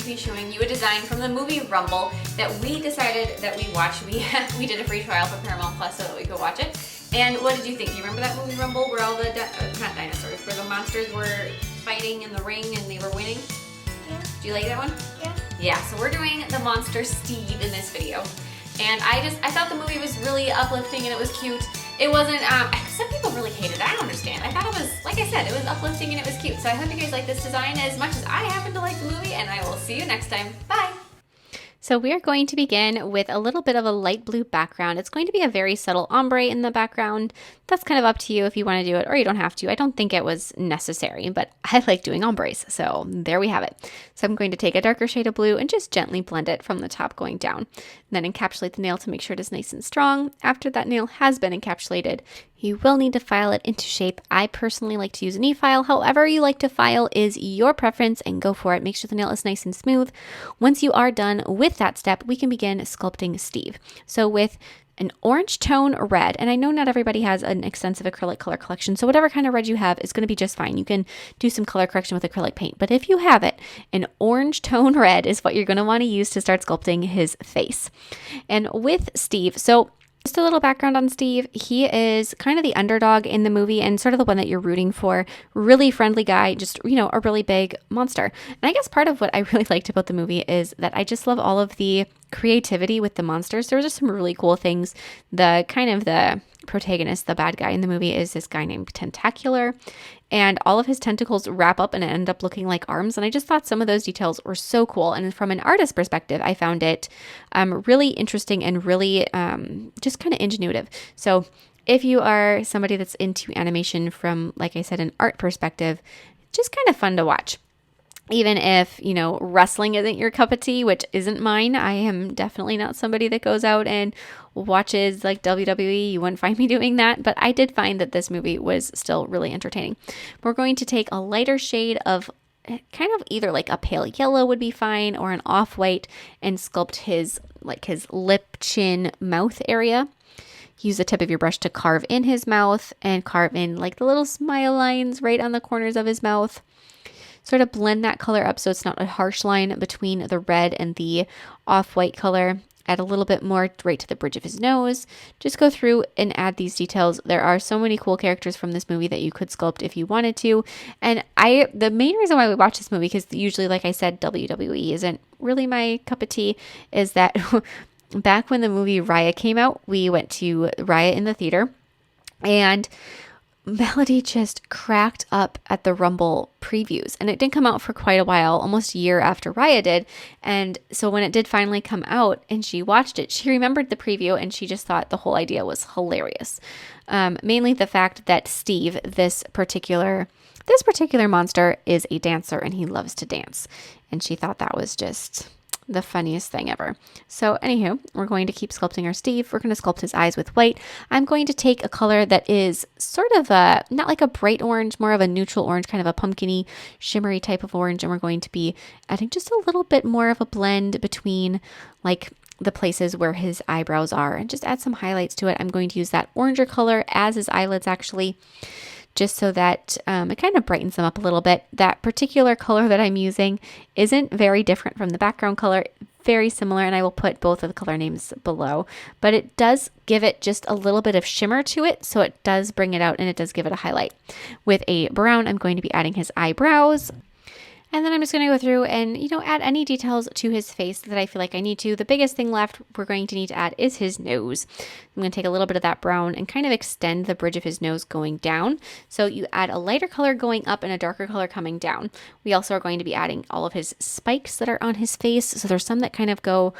be showing you a design from the movie Rumble that we decided that we watched. We did a free trial for Paramount Plus so that we could watch it. And what did you think? Do you remember that movie Rumble where all the, not dinosaurs, where the monsters were fighting in the ring and they were winning? Yeah. Do you like that one? Yeah. Yeah, so we're doing the monster Steve in this video. And I thought the movie was really uplifting and it was cute. It wasn't, some people really hated it. I don't understand. I thought it was, like I said, it was uplifting and it was cute. So I hope you guys like this design as much as I happen to like the movie, and I will see you next time. Bye! So we are going to begin with a little bit of a light blue background. It's going to be a very subtle ombre in the background. That's kind of up to you if you want to do it, or you don't have to. I don't think it was necessary, but I like doing ombres, so there we have it. So I'm going to take a darker shade of blue and just gently blend it from the top going down. And then encapsulate the nail to make sure it is nice and strong. After that nail has been encapsulated, you will need to file it into shape. I personally like to use an e-file. However you like to file is your preference, and go for it. Make sure the nail is nice and smooth. Once you are done with that step, we can begin sculpting Steve. So with an orange tone red, and I know not everybody has an extensive acrylic color collection, so whatever kind of red you have is going to be just fine. You can do some color correction with acrylic paint, but if you have it, an orange tone red is what you're going to want to use to start sculpting his face. And with Steve, so just a little background on Steve. He is kind of the underdog in the movie and sort of the one that you're rooting for. Really friendly guy, just, you know, a really big monster. And I guess part of what I really liked about the movie is that I just love all of the creativity with the monsters. There were just some really cool things. The protagonist, the bad guy in the movie, is this guy named Tentacular, and all of his tentacles wrap up and end up looking like arms. And I just thought some of those details were so cool. And from an artist perspective, I found it really interesting and really just kind of ingenuitive. So if you are somebody that's into animation from, like I said, an art perspective, just kind of fun to watch. Even if, you know, wrestling isn't your cup of tea, which isn't mine. I am definitely not somebody that goes out and watches like WWE. You wouldn't find me doing that. But I did find that this movie was still really entertaining. We're going to take a lighter shade of kind of either like a pale yellow would be fine, or an off-white, and sculpt his lip, chin, mouth area. Use the tip of your brush to carve in his mouth and carve in like the little smile lines right on the corners of his mouth. Sort of blend that color up so it's not a harsh line between the red and the off-white color. Add a little bit more right to the bridge of his nose. Just go through and add these details. There are so many cool characters from this movie that you could sculpt if you wanted to. And the main reason why we watch this movie, because usually, like I said, WWE isn't really my cup of tea, is that back when the movie Raya came out, we went to Raya in the theater, and Melody just cracked up at the Rumble previews, and it didn't come out for quite a while, almost a year after Raya did. And so when it did finally come out and she watched it, she remembered the preview and she just thought the whole idea was hilarious. Mainly the fact that Steve, this particular monster, is a dancer and he loves to dance. And she thought that was just the funniest thing ever. So anywho, we're going to keep sculpting our Steve. We're going to sculpt his eyes with white. I'm going to take a color that is sort of not like a bright orange, more of a neutral orange, kind of a pumpkin-y, shimmery type of orange. And we're going to be adding just a little bit more of a blend between like the places where his eyebrows are, and just add some highlights to it. I'm going to use that oranger color as his eyelids actually, just so that it kind of brightens them up a little bit. That particular color that I'm using isn't very different from the background color, very similar, and I will put both of the color names below, but it does give it just a little bit of shimmer to it, so it does bring it out and it does give it a highlight. With a brown, I'm going to be adding his eyebrows. And then I'm just going to go through and, you know, add any details to his face that I feel like I need to. The biggest thing left we're going to need to add is his nose. I'm going to take a little bit of that brown and kind of extend the bridge of his nose going down. So you add a lighter color going up and a darker color coming down. We also are going to be adding all of his spikes that are on his face. So there's some that kind of go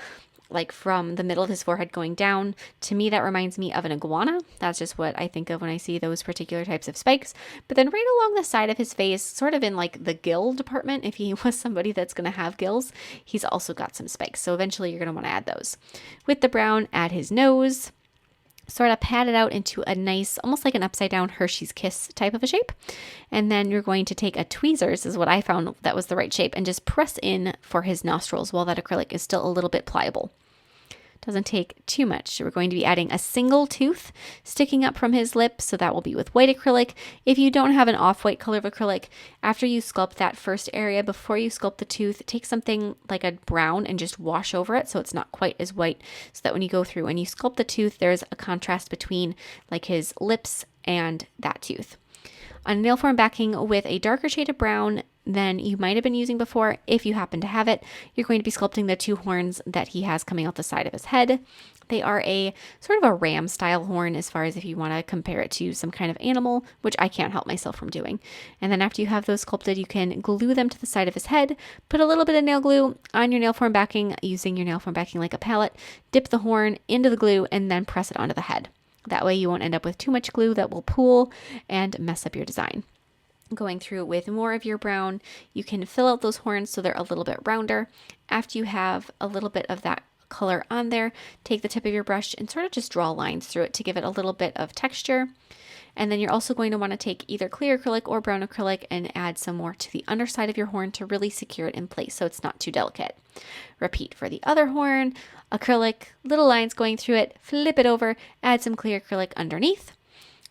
like from the middle of his forehead going down. To me, that reminds me of an iguana. That's just what I think of when I see those particular types of spikes. But then right along the side of his face, sort of in like the gill department, if he was somebody that's going to have gills, he's also got some spikes. So eventually you're going to want to add those. With the brown, add his nose. Sort of pat it out into a nice, almost like an upside down Hershey's Kiss type of a shape. And then you're going to take a tweezers, is what I found that was the right shape, and just press in for his nostrils while that acrylic is still a little bit pliable. Doesn't take too much. We're going to be adding a single tooth sticking up from his lip, so that will be with white acrylic. If you don't have an off-white color of acrylic, after you sculpt that first area, before you sculpt the tooth, take something like a brown and just wash over it so it's not quite as white, so that when you go through and you sculpt the tooth, there's a contrast between like his lips and that tooth. On nail form backing with a darker shade of brown than you might have been using before, if you happen to have it, you're going to be sculpting the two horns that he has coming out the side of his head. They are a sort of a ram style horn, as far as if you want to compare it to some kind of animal, which I can't help myself from doing. And then after you have those sculpted, you can glue them to the side of his head, put a little bit of nail glue on your nail form backing using your nail form backing like a palette, dip the horn into the glue, and then press it onto the head. That way you won't end up with too much glue that will pool and mess up your design. Going through with more of your brown, you can fill out those horns so they're a little bit rounder. After you have a little bit of that color on there, take the tip of your brush and sort of just draw lines through it to give it a little bit of texture. And then you're also going to want to take either clear acrylic or brown acrylic and add some more to the underside of your horn to really secure it in place so it's not too delicate. Repeat for the other horn, acrylic, little lines going through it, flip it over, add some clear acrylic underneath.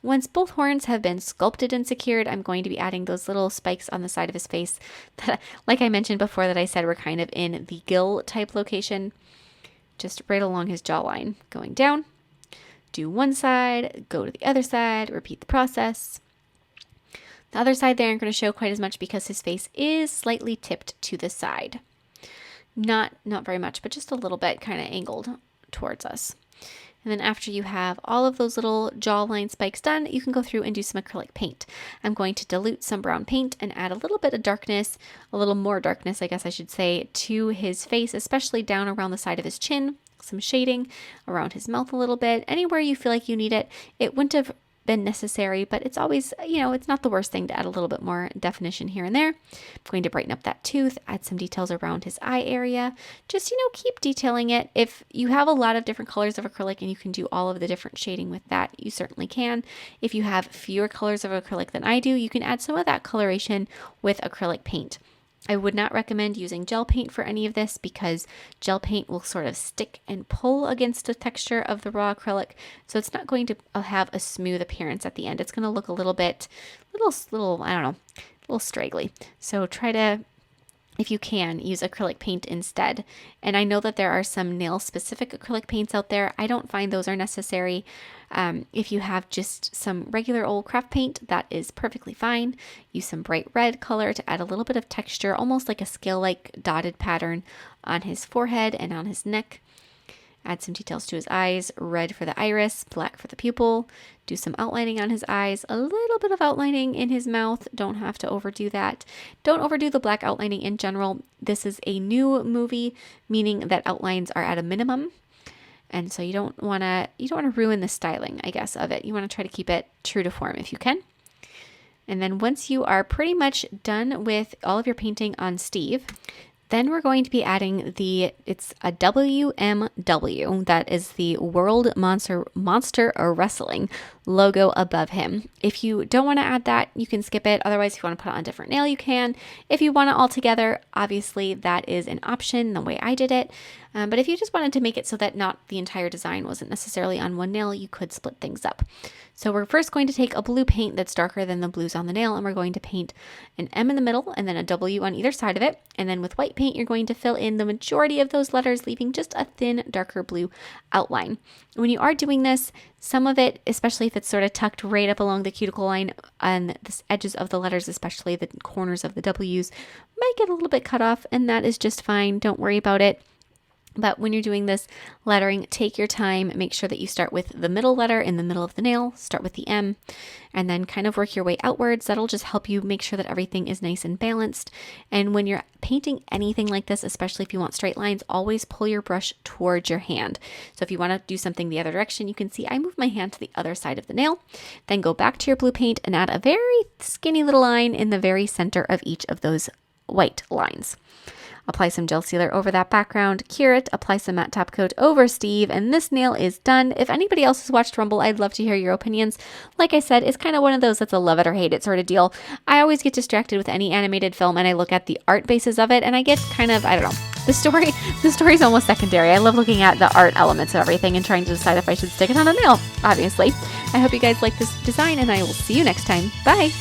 Once both horns have been sculpted and secured, I'm going to be adding those little spikes on the side of his face that, like I mentioned before, that I said were kind of in the gill type location, just right along his jawline. Going down, do one side, go to the other side, repeat the process. The other side there aren't going to show quite as much because his face is slightly tipped to the side. Not very much, but just a little bit kind of angled towards us. And then after you have all of those little jawline spikes done, you can go through and do some acrylic paint. I'm going to dilute some brown paint and add a little bit of darkness, a little more darkness, I guess I should say, to his face, especially down around the side of his chin, some shading around his mouth a little bit. Anywhere you feel like you need it. It wouldn't have been necessary, but it's always, it's not the worst thing to add a little bit more definition here and there. I'm going to brighten up that tooth, add some details around his eye area. Just, keep detailing it. If you have a lot of different colors of acrylic and you can do all of the different shading with that, you certainly can. If you have fewer colors of acrylic than I do, you can add some of that coloration with acrylic paint. I would not recommend using gel paint for any of this because gel paint will sort of stick and pull against the texture of the raw acrylic. So it's not going to have a smooth appearance at the end. It's going to look a little bit, I don't know, a little straggly. So try to, if you can, use acrylic paint instead. And I know that there are some nail specific acrylic paints out there. I don't find those are necessary. If you have just some regular old craft paint, that is perfectly fine. Use some bright red color to add a little bit of texture, almost like a scale-like dotted pattern on his forehead and on his neck. Add some details to his eyes, red for the iris, black for the pupil. Do some outlining on his eyes, a little bit of outlining in his mouth. Don't have to overdo that. Don't overdo the black outlining in general. This is a new movie, meaning that outlines are at a minimum. And so you don't want to ruin the styling, I guess, of it. You want to try to keep it true to form if you can. And then once you are pretty much done with all of your painting on Steve, then we're going to be adding it's a WMW, that is the World Monster Wrestling logo above him. If you don't want to add that, you can skip it. Otherwise, if you want to put it on a different nail, you can. If you want it all together, obviously that is an option, the way I did it. But if you just wanted to make it so that not the entire design wasn't necessarily on one nail, you could split things up. So we're first going to take a blue paint that's darker than the blues on the nail, and we're going to paint an M in the middle and then a W on either side of it. And then with white paint, you're going to fill in the majority of those letters, leaving just a thin, darker blue outline. When you are doing this, some of it, especially if it's sort of tucked right up along the cuticle line on the edges of the letters, especially the corners of the W's, might get a little bit cut off, and that is just fine. Don't worry about it. But when you're doing this lettering, take your time. Make sure that you start with the middle letter in the middle of the nail. Start with the M and then kind of work your way outwards. That'll just help you make sure that everything is nice and balanced. And when you're painting anything like this, especially if you want straight lines, always pull your brush towards your hand. So if you want to do something the other direction, you can see I move my hand to the other side of the nail. Then go back to your blue paint and add a very skinny little line in the very center of each of those white lines. Apply some gel sealer over that background, cure it, apply some matte top coat over Steve, and this nail is done. If anybody else has watched Rumble, I'd love to hear your opinions. Like I said, it's kind of one of those that's a love it or hate it sort of deal. I always get distracted with any animated film and I look at the art basis of it and I get kind of, I don't know, The story's almost secondary. I love looking at the art elements of everything and trying to decide if I should stick it on a nail, obviously. I hope you guys like this design, and I will see you next time. Bye!